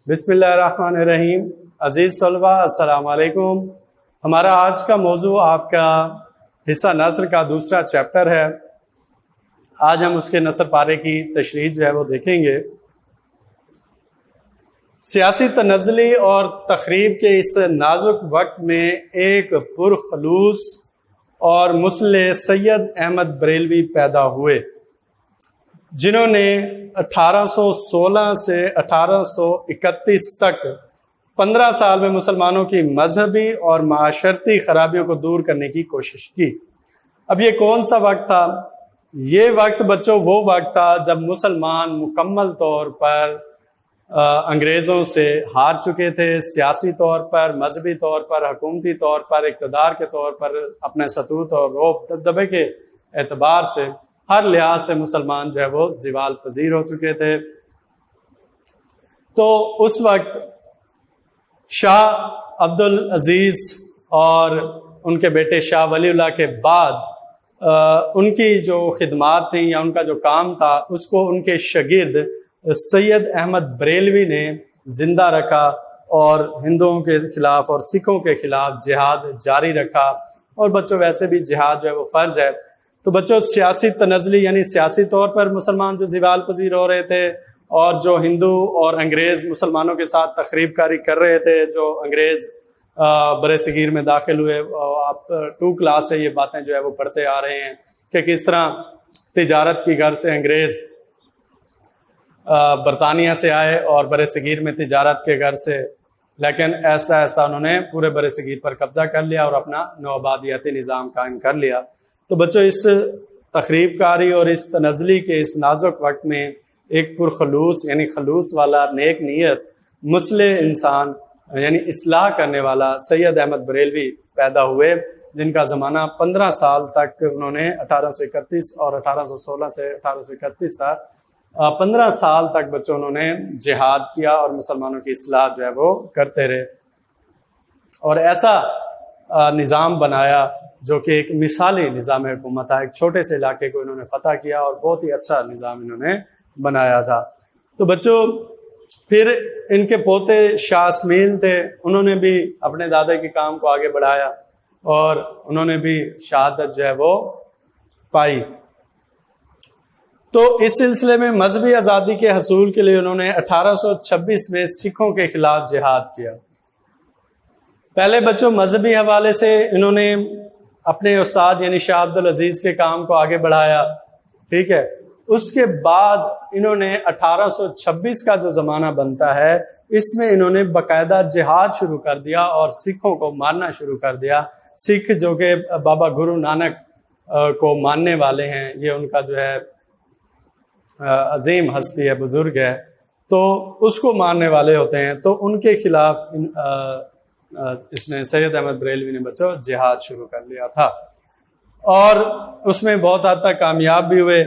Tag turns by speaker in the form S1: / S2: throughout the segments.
S1: بسم اللہ الرحمن الرحیم۔ عزیز طلبہ السلام علیکم۔ ہمارا آج کا موضوع آپ کا حصہ نثر کا دوسرا چیپٹر ہے۔ آج ہم اس کے نثر پارے کی تشریح جو ہے وہ دیکھیں گے۔ سیاسی تنزلی اور تخریب کے اس نازک وقت میں ایک پرخلوص اور مصلح سید احمد بریلوی پیدا ہوئے، جنہوں نے 1816 سے 1831 تک 15 سال میں مسلمانوں کی مذہبی اور معاشرتی خرابیوں کو دور کرنے کی کوشش کی۔ اب یہ کون سا وقت تھا؟ یہ وقت بچوں وہ وقت تھا جب مسلمان مکمل طور پر انگریزوں سے ہار چکے تھے، سیاسی طور پر، مذہبی طور پر، حکومتی طور پر، اقتدار کے طور پر، اپنے ستوت اور رعب دبدبے کے اعتبار سے ہر لحاظ سے مسلمان جو ہے وہ زوال پذیر ہو چکے تھے۔ تو اس وقت شاہ عبد العزیز اور ان کے بیٹے شاہ ولی اللہ کے بعد ان کی جو خدمات تھیں یا ان کا جو کام تھا، اس کو ان کے شاگرد سید احمد بریلوی نے زندہ رکھا اور ہندوؤں کے خلاف اور سکھوں کے خلاف جہاد جاری رکھا۔ اور بچوں ویسے بھی جہاد جو ہے وہ فرض ہے۔ تو بچوں سیاسی تنزلی یعنی سیاسی طور پر مسلمان جو زوال پذیر ہو رہے تھے، اور جو ہندو اور انگریز مسلمانوں کے ساتھ تخریب کاری کر رہے تھے، جو انگریز برِ صغیر میں داخل ہوئے، آپ 2 کلاس سے یہ باتیں جو ہے وہ پڑھتے آ رہے ہیں کہ کس طرح تجارت کی غرض سے انگریز برطانیہ سے آئے اور برِ صغیر میں تجارت کے غرض سے، لیکن ایسا ایسا انہوں نے پورے برِ صغیر پر قبضہ کر لیا اور اپنا نوآبادیاتی نظام قائم کر لیا۔ تو بچوں اس تخریب کاری اور اس تنزلی کے اس نازک وقت میں ایک پرخلوص یعنی خلوص والا، نیک نیت، مصلح انسان یعنی اصلاح کرنے والا سید احمد بریلوی پیدا ہوئے، جن کا زمانہ 15 سال تک انہوں نے 1831 اور 1816 سے 1831 تک 15 سال تک بچوں انہوں نے جہاد کیا اور مسلمانوں کی اصلاح جو ہے وہ کرتے رہے، اور ایسا نظام بنایا جو کہ ایک مثالی نظام حکومت تھا۔ ایک چھوٹے سے علاقے کو انہوں نے فتح کیا اور بہت ہی اچھا نظام انہوں نے بنایا تھا۔ تو بچوں پھر ان کے پوتے شاہ اسمیل تھے، انہوں نے بھی اپنے دادا کے کام کو آگے بڑھایا اور انہوں نے بھی شہادت جو ہے وہ پائی۔ تو اس سلسلے میں مذہبی آزادی کے حصول کے لیے انہوں نے 1826 میں سکھوں کے خلاف جہاد کیا۔ پہلے بچوں مذہبی حوالے سے انہوں نے اپنے استاد یعنی شاہ عبد العزیز کے کام کو آگے بڑھایا، ٹھیک ہے۔ اس کے بعد انہوں نے 1826 کا جو زمانہ بنتا ہے، اس میں انہوں نے باقاعدہ جہاد شروع کر دیا اور سکھوں کو مارنا شروع کر دیا۔ سکھ جو کہ بابا گرو نانک کو ماننے والے ہیں، یہ ان کا جو ہے عظیم ہستی ہے، بزرگ ہے، تو اس کو ماننے والے ہوتے ہیں۔ تو ان کے خلاف اس نے سید احمد بریلوی نے بچوں جہاد شروع کر لیا تھا، اور اس میں بہت حد تک کامیاب بھی ہوئے،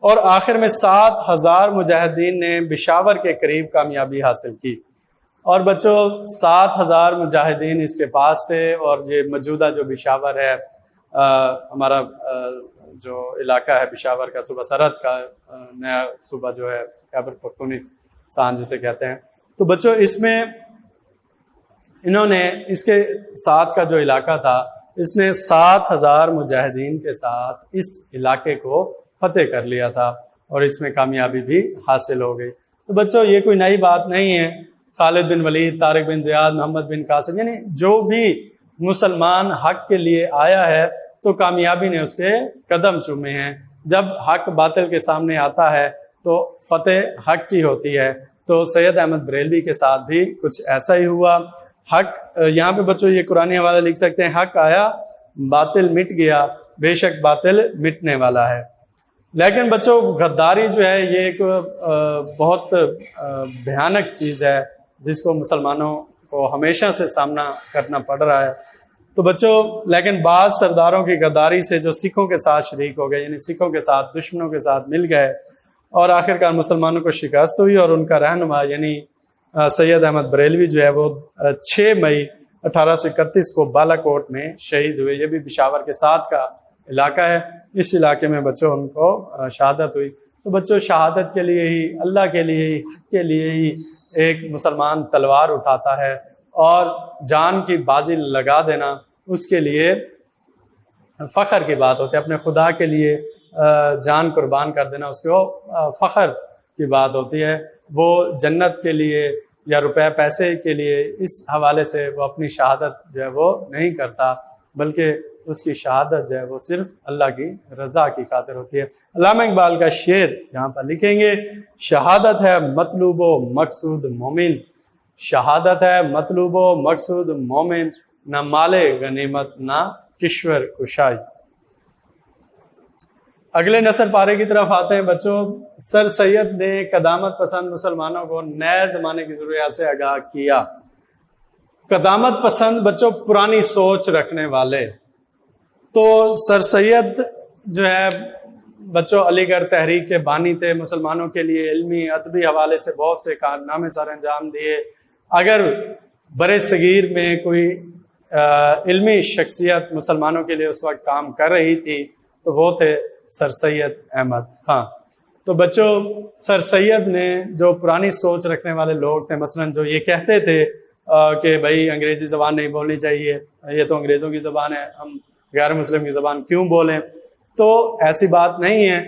S1: اور آخر میں 7000 مجاہدین نے پشاور کے قریب کامیابی حاصل کی۔ اور بچوں 7000 مجاہدین اس کے پاس تھے، اور یہ موجودہ جو پشاور ہے، ہمارا جو علاقہ ہے پشاور کا، صوبہ سرحد کا نیا صوبہ جو ہے خیبر پختونخوا جسے کہتے ہیں۔ تو بچوں اس میں انہوں نے اس کے ساتھ کا جو علاقہ تھا، اس نے 7000 مجاہدین کے ساتھ اس علاقے کو فتح کر لیا تھا، اور اس میں کامیابی بھی حاصل ہو گئی۔ تو بچوں یہ کوئی نئی بات نہیں ہے۔ خالد بن ولید، طارق بن زیاد، محمد بن قاسم، یعنی جو بھی مسلمان حق کے لیے آیا ہے تو کامیابی نے اس کے قدم چومے ہیں۔ جب حق باطل کے سامنے آتا ہے تو فتح حق کی ہوتی ہے۔ تو سید احمد بریلوی کے ساتھ بھی کچھ ایسا ہی ہوا۔ حق یہاں پہ بچوں یہ قرآنی حوالہ لکھ سکتے ہیں، حق آیا باطل مٹ گیا، بے شک باطل مٹنے والا ہے۔ لیکن بچوں غداری جو ہے یہ ایک بہت بھیانک چیز ہے، جس کو مسلمانوں کو ہمیشہ سے سامنا کرنا پڑ رہا ہے۔ تو بچوں لیکن بعض سرداروں کی غداری سے جو سکھوں کے ساتھ شریک ہو گئے، یعنی سکھوں کے ساتھ دشمنوں کے ساتھ مل گئے، اور آخرکار مسلمانوں کو شکست ہوئی، اور ان کا رہنما یعنی سید احمد بریلوی جو ہے وہ 6 مئی 1831 کو بالا کوٹ میں شہید ہوئے۔ یہ بھی پشاور کے ساتھ کا علاقہ ہے۔ اس علاقے میں بچوں ان کو شہادت ہوئی۔ تو بچوں شہادت کے لیے ہی، اللہ کے لیے ہی، حق کے لیے ہی ایک مسلمان تلوار اٹھاتا ہے، اور جان کی بازی لگا دینا اس کے لیے فخر کی بات ہوتی ہے۔ اپنے خدا کے لیے جان قربان کر دینا اس کو فخر کی بات ہوتی ہے۔ وہ جنت کے لیے یا روپے پیسے کے لیے اس حوالے سے وہ اپنی شہادت جو ہے وہ نہیں کرتا، بلکہ اس کی شہادت جو ہے وہ صرف اللہ کی رضا کی خاطر ہوتی ہے۔ علامہ اقبال کا شعر یہاں پر لکھیں گے، شہادت ہے مطلوب و مقصود مومن، شہادت ہے مطلوب و مقصود مومن، نہ مال غنیمت نہ کشور کشائی۔ اگلے نصر پارے کی طرف آتے ہیں بچوں۔ سر سید نے قدامت پسند مسلمانوں کو نئے زمانے کی ضروریات سے آگاہ کیا۔ قدامت پسند بچوں پرانی سوچ رکھنے والے، تو سر سید جو ہے بچوں علی گڑھ تحریک کے بانی تھے، مسلمانوں کے لیے علمی ادبی حوالے سے بہت سے کارنامے سر انجام دیے۔ اگر برے صغیر میں کوئی علمی شخصیت مسلمانوں کے لیے اس وقت کام کر رہی تھی تو وہ تھے سر سید احمد خان۔ تو بچوں سر سید نے جو پرانی سوچ رکھنے والے لوگ تھے، مثلا جو یہ کہتے تھے کہ بھائی انگریزی زبان نہیں بولنی چاہیے، یہ تو انگریزوں کی زبان ہے، ہم غیر مسلم کی زبان کیوں بولیں، تو ایسی بات نہیں ہے۔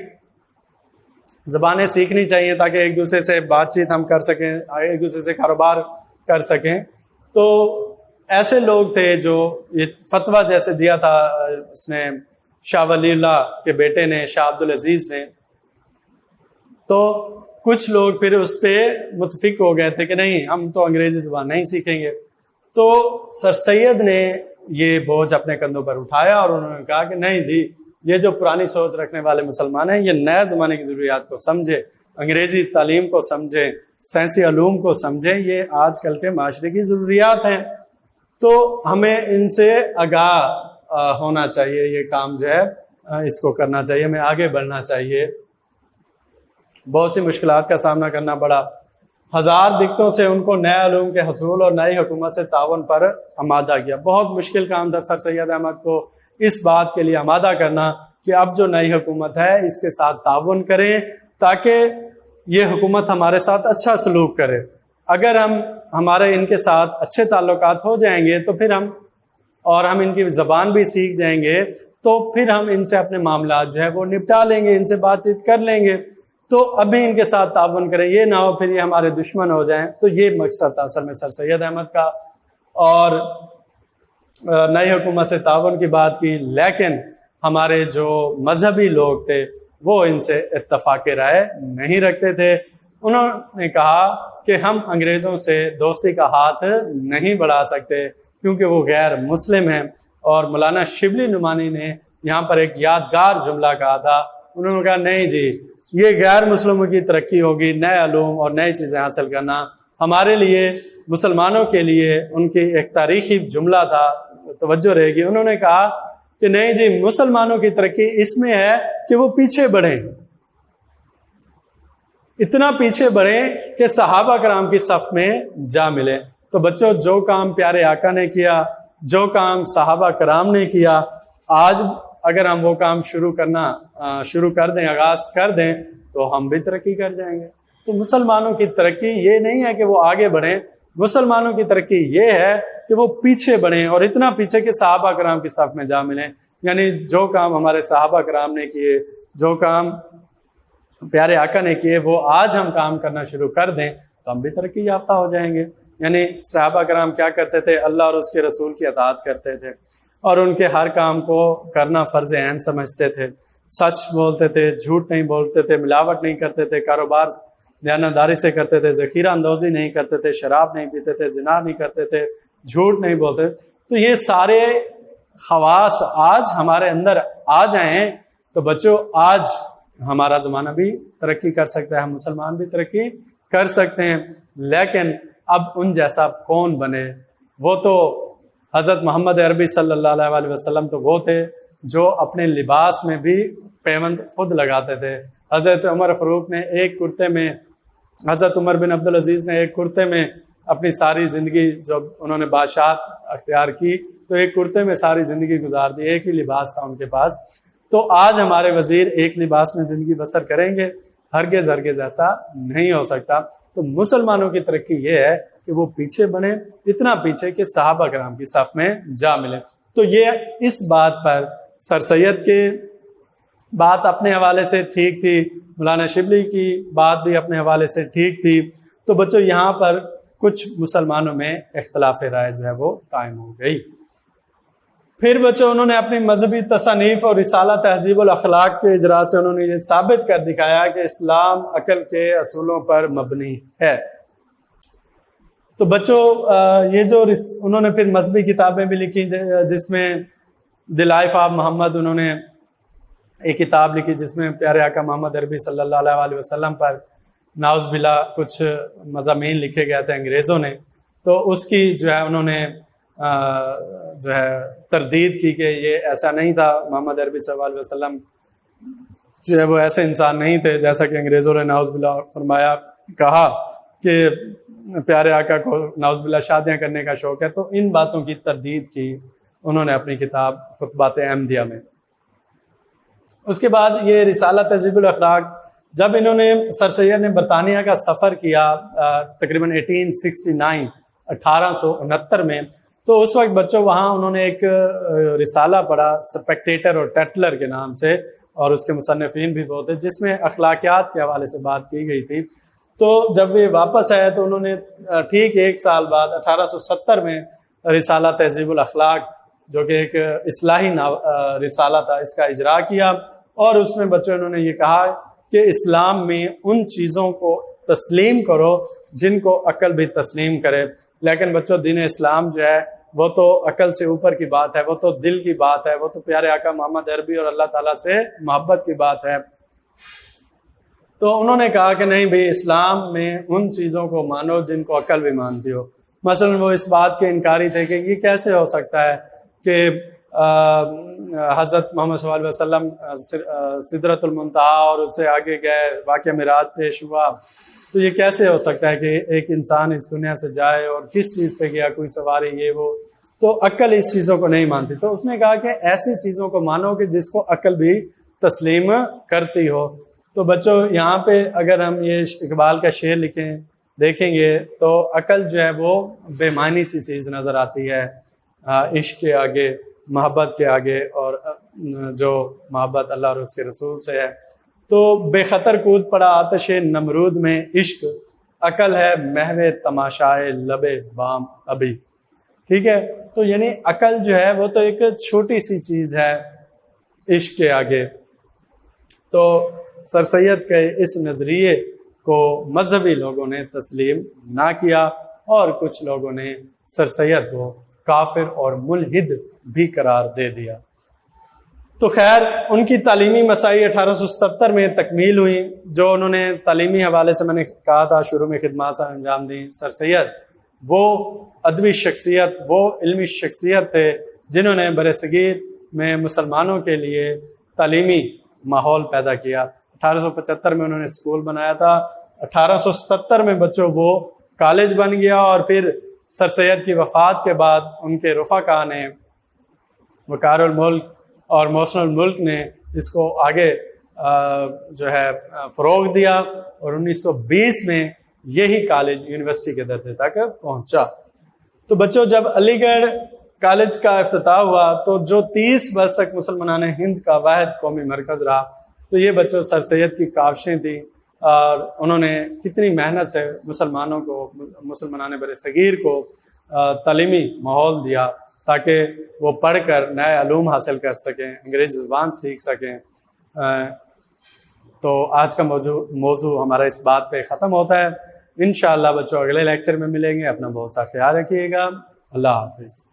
S1: زبانیں سیکھنی چاہیے تاکہ ایک دوسرے سے بات چیت ہم کر سکیں، ایک دوسرے سے کاروبار کر سکیں۔ تو ایسے لوگ تھے جو یہ فتویٰ جیسے دیا تھا اس نے شاہ ولی اللہ کے بیٹے نے، شاہ عبدالعزیز نے، تو کچھ لوگ پھر اس پہ متفق ہو گئے تھے کہ نہیں ہم تو انگریزی زبان نہیں سیکھیں گے۔ تو سر سید نے یہ بوجھ اپنے کندھوں پر اٹھایا اور انہوں نے کہا کہ نہیں جی، یہ جو پرانی سوچ رکھنے والے مسلمان ہیں یہ نئے زمانے کی ضروریات کو سمجھے، انگریزی تعلیم کو سمجھیں، سائنسی علوم کو سمجھیں، یہ آج کل کے معاشرے کی ضروریات ہیں، تو ہمیں ان سے آگاہ ہونا چاہیے، یہ کام جو ہے اس کو کرنا چاہیے، ہمیں آگے بڑھنا چاہیے۔ بہت سی مشکلات کا سامنا کرنا پڑا، ہزار دقتوں سے ان کو نئے علوم کے حصول اور نئی حکومت سے تعاون پر آمادہ کیا۔ بہت مشکل کام تھا سر سید احمد کو اس بات کے لیے آمادہ کرنا کہ اب جو نئی حکومت ہے اس کے ساتھ تعاون کریں تاکہ یہ حکومت ہمارے ساتھ اچھا سلوک کرے۔ اگر ہمارے ان کے ساتھ اچھے تعلقات ہو جائیں گے تو پھر ہم ان کی زبان بھی سیکھ جائیں گے تو پھر ہم ان سے اپنے معاملات جو ہے وہ نپٹا لیں گے، ان سے بات چیت کر لیں گے۔ تو ابھی ان کے ساتھ تعاون کریں، یہ نہ ہو پھر یہ ہمارے دشمن ہو جائیں۔ تو یہ مقصد تھا اصل میں سر سید احمد کا، اور نئی حکومت سے تعاون کی بات کی، لیکن ہمارے جو مذہبی لوگ تھے وہ ان سے اتفاق رائے نہیں رکھتے تھے۔ انہوں نے کہا کہ ہم انگریزوں سے دوستی کا ہاتھ نہیں بڑھا سکتے کیونکہ وہ غیر مسلم ہیں۔ اور مولانا شبلی نعمانی نے یہاں پر ایک یادگار جملہ کہا تھا، انہوں نے کہا نہیں جی، یہ غیر مسلموں کی ترقی ہوگی، نئے علوم اور نئی چیزیں حاصل کرنا ہمارے لیے، مسلمانوں کے لیے ان کی ایک تاریخی جملہ تھا، توجہ رہے گی۔ انہوں نے کہا کہ نہیں جی، مسلمانوں کی ترقی اس میں ہے کہ وہ پیچھے بڑھیں، اتنا پیچھے بڑھیں کہ صحابہ کرام کی صف میں جا ملیں۔ تو بچوں جو کام پیارے آقا نے کیا، جو کام صحابہ کرام نے کیا، آج اگر ہم وہ کام شروع کر دیں، آغاز کر دیں تو ہم بھی ترقی کر جائیں گے۔ تو مسلمانوں کی ترقی یہ نہیں ہے کہ وہ آگے بڑھیں، مسلمانوں کی ترقی یہ ہے کہ وہ پیچھے بڑھیں، اور اتنا پیچھے کہ صحابہ کرام کی صف میں جا ملیں۔ یعنی جو کام ہمارے صحابہ کرام نے کیے، جو کام پیارے آقا نے کیے، وہ آج ہم کام کرنا شروع کر دیں تو ہم بھی ترقی یافتہ ہو جائیں گے۔ یعنی صحابہ کرام کیا کرتے تھے؟ اللہ اور اس کے رسول کی اطاعت کرتے تھے، اور ان کے ہر کام کو کرنا فرض عین سمجھتے تھے، سچ بولتے تھے، جھوٹ نہیں بولتے تھے، ملاوٹ نہیں کرتے تھے، کاروبار دیانتداری سے کرتے تھے، ذخیرہ اندوزی نہیں کرتے تھے، شراب نہیں پیتے تھے، زنا نہیں کرتے تھے، جھوٹ نہیں بولتے۔ تو یہ سارے خواص آج ہمارے اندر آ جائیں تو بچوں آج ہمارا زمانہ بھی ترقی کر سکتا ہے، ہم مسلمان بھی ترقی کر سکتے ہیں۔ لیکن اب ان جیسا کون بنے؟ وہ تو حضرت محمد عربی صلی اللہ علیہ وسلم تو وہ تھے جو اپنے لباس میں بھی پیوند خود لگاتے تھے۔ حضرت عمر فاروق نے ایک کرتے میں، حضرت عمر بن عبدالعزیز نے ایک کرتے میں اپنی ساری زندگی، جب انہوں نے بادشاہت اختیار کی تو ایک کرتے میں ساری زندگی گزار دی، ایک ہی لباس تھا ان کے پاس۔ تو آج ہمارے وزیر ایک لباس میں زندگی بسر کریں گے؟ ہرگز ہرگز ایسا نہیں ہو سکتا۔ تو مسلمانوں کی ترقی یہ ہے کہ وہ پیچھے بڑھیں، اتنا پیچھے کہ صحابہ کرام کی صف میں جا ملے۔ تو یہ اس بات پر سر سید کے بات اپنے حوالے سے ٹھیک تھی، مولانا شبلی کی بات بھی اپنے حوالے سے ٹھیک تھی۔ تو بچوں یہاں پر کچھ مسلمانوں میں اختلاف رائے جو ہے وہ قائم ہو گئی۔ پھر بچوں انہوں نے اپنی مذہبی تصانیف اور رسالہ تہذیب الاخلاق کے اجرا سے انہوں نے یہ ثابت کر دکھایا کہ اسلام عقل کے اصولوں پر مبنی ہے۔ تو بچوں یہ جو انہوں نے پھر مذہبی کتابیں بھی لکھی، جس میں دی لائف آف محمد، انہوں نے ایک کتاب لکھی جس میں پیارے آقا محمد عربی صلی اللہ علیہ وسلم پر ناؤز باللہ کچھ مضامین لکھے گئے تھے انگریزوں نے۔ تو اس کی جو ہے انہوں نے جو ہے تردید کی کہ یہ ایسا نہیں تھا، محمد عربی صلی اللہ علیہ وسلم جو ہے وہ ایسے انسان نہیں تھے جیسا کہ انگریزوں نے ناؤز باللہ فرمایا، کہا کہ پیارے آقا کو ناؤز باللہ شادیاں کرنے کا شوق ہے۔ تو ان باتوں کی تردید کی انہوں نے اپنی کتاب خطبات احمدیہ میں۔ اس کے بعد یہ رسالہ تہذیب الاخلاق، جب انہوں نے سر سید نے برطانیہ کا سفر کیا تقریباً 1869 میں، تو اس وقت بچوں وہاں انہوں نے ایک رسالہ پڑھا سپیکٹیٹر اور ٹیٹلر کے نام سے، اور اس کے مصنفین بھی بہت ہیں، جس میں اخلاقیات کے حوالے سے بات کی گئی تھی۔ تو جب وہ واپس آئے تو انہوں نے ٹھیک 1 سال بعد 1870 میں رسالہ تہذیب الاخلاق، جو کہ ایک اصلاحی رسالہ تھا، اس کا اجرا کیا، اور اس میں بچوں انہوں نے یہ کہا کہ اسلام میں ان چیزوں کو تسلیم کرو جن کو عقل بھی تسلیم کرے۔ لیکن بچوں دین اسلام جو ہے وہ تو عقل سے اوپر کی بات ہے، وہ تو دل کی بات ہے، وہ تو پیارے آقا محمد عربی اور اللہ تعالیٰ سے محبت کی بات ہے۔ تو انہوں نے کہا کہ نہیں بھئی، اسلام میں ان چیزوں کو مانو جن کو عقل بھی مانتی ہو۔ مثلا وہ اس بات کے انکاری تھے کہ یہ کیسے ہو سکتا ہے کہ حضرت محمد صلی اللہ علیہ وسلم سدرۃ المنتہا اور اس سے آگے گئے، واقعہ معراج پیش ہوا، تو یہ کیسے ہو سکتا ہے کہ ایک انسان اس دنیا سے جائے اور کس چیز پہ گیا، کوئی سواری یہ وہ، تو عقل اس چیزوں کو نہیں مانتی۔ تو اس نے کہا کہ ایسی چیزوں کو مانو کہ جس کو عقل بھی تسلیم کرتی ہو۔ تو بچوں یہاں پہ اگر ہم یہ اقبال کا شعر دیکھیں گے تو عقل جو ہے وہ بے معنی سی چیز نظر آتی ہے عشق کے آگے، محبت کے آگے، اور جو محبت اللہ اور اس کے رسول سے ہے۔ تو بے خطر کود پڑا آتش نمرود میں عشق، عقل ہے محو تماشائے لب بام ابھی۔ ٹھیک ہے، تو یعنی عقل جو ہے وہ تو ایک چھوٹی سی چیز ہے عشق کے آگے۔ تو سر سید کے اس نظریے کو مذہبی لوگوں نے تسلیم نہ کیا، اور کچھ لوگوں نے سر سید کو کافر اور ملحد بھی قرار دے دیا۔ تو خیر ان کی تعلیمی مساعی 1877 میں تکمیل ہوئی۔ جو انہوں نے تعلیمی حوالے سے میں نے کہا تھا شروع میں خدمات انجام دی، سر سید وہ ادبی شخصیت، وہ علمی شخصیت تھے جنہوں نے برصغیر میں مسلمانوں کے لیے تعلیمی ماحول پیدا کیا۔ 1875 میں انہوں نے اسکول بنایا تھا، 1877 میں بچوں وہ کالج بن گیا، اور پھر سر سید کی وفات کے بعد ان کے رفقا نے، وقار الملک اور محسن الملک نے اس کو آگے جو ہے فروغ دیا، اور 1920 میں یہی کالج یونیورسٹی کے درجے تک پہنچا۔ تو بچوں جب علی گڑھ کالج کا افتتاح ہوا تو جو 30 برس تک مسلمان ہند کا واحد قومی مرکز رہا، تو یہ بچوں سر سید کی کاوشیں تھیں، اور انہوں نے کتنی محنت سے مسلمانوں کو، مسلمان برصغیر کو تعلیمی ماحول دیا تاکہ وہ پڑھ کر نئے علوم حاصل کر سکیں، انگریزی زبان سیکھ سکیں۔ تو آج کا موضوع ہمارا اس بات پہ ختم ہوتا ہے۔ انشاءاللہ بچوں اگلے لیکچر میں ملیں گے، اپنا بہت سا خیال رکھیے گا۔ اللہ حافظ۔